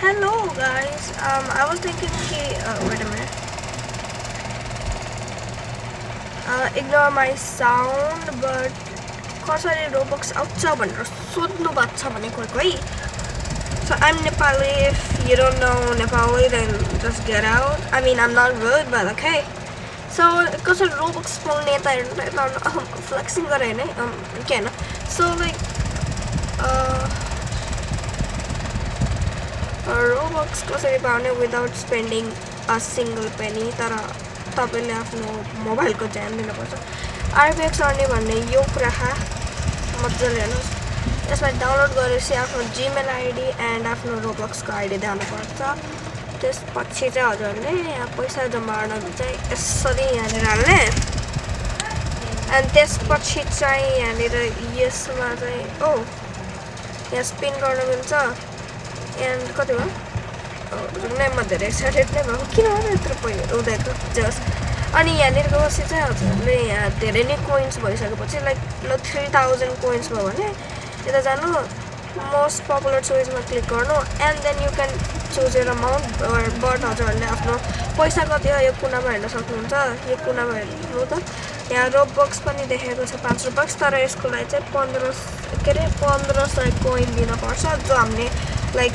Hello guys, I was thinking wait a minute, ignore my sound, but कसरी Roblox आउँछ भनेर सोध्नु भएको छ भने कोही So I'm Nepali. If you don't know Nepali, then just get out. I mean, I'm not rude, but okay. So कसरी Roblox पाउने त flexing गरे हैन के हैन So like Roblox कसरी पाउने without spending a single penny तर तपाईले आफ्नो मोबाइलको ध्यान दिनुपर्छ RBX अर्ने भन्ने यो कुरा मजाले हेर्नुस् यसलाई डाउनलोड गरेपछि आफ्नो Gmail ID एन्ड आफ्नो Roblox को आईडी दिनुपर्छ त्यसपछि चाहिँ हजुरले यहाँ पैसा जम्मा गर्न चाहिँ यसरी यहाँनिर हाल्ने एन्ड त्यसपछि चाहिँ यहाँनिर यसमा चाहिँ यहाँ स्पिन गर्न मिल्छ एन्ड कति भयो नै म धेरै एक्साइटेड नै भएको किन यत्रो पैसा उदाएको जस्ट अनि यहाँनिर गएपछि चाहिँ हजुरले यहाँ धेरै नै कोइन्स भइसकेपछि लाइक 3000 कोइन्स भयो भने यता जानु मोस्ट पपुलर चोइसमा क्लिक गर्नु and then you can choose your amount but हजुरहरूले आफ्नो पैसा कति हो यो कुनामा हेर्न सक्नुहुन्छ यो कुनामा हेर्नु त यहाँ रोबक्स पनि देखेको छ 5 रुपैयाँ तर यसको लागि चाहिँ 1500 कोइन दिनुपर्छ जो हामीले लाइक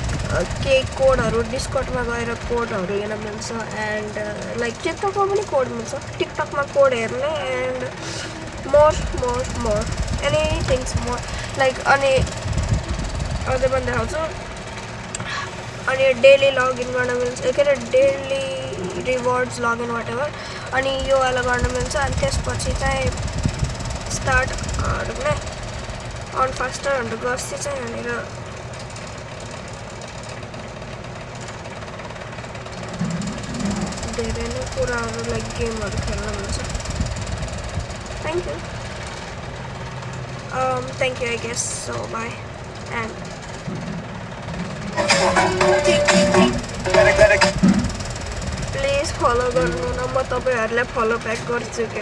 के कोडहरु डिस्कर्डमा गएर कोडहरु हेर्न मिल्छ एन्ड लाइक टिकटकमा पनि कोड मिल्छ टिकटकमा कोड हेर्ने एन्ड मोर एनीथिङ्स मोर लाइक अनि अझै पनि देखाउँछु अनि डेली लगइन गर्न मिल्छ के अरे डेली रिवार्ड्स लगइन व्हाटएभर अनि यो वाला गर्न मिल्छ अनि त्यसपछि चाहिँ स्टार्ट गर्ने अन फास्टर भनेर गर्छ चाहिँ यहाँनिर धेरै नै कुराहरु लाइक गेमहरु खेल्न मिल्छ thank you I guess so bye and please follow गर्नु न म तपाईहरुलाई फलो ब्याक गर्छु के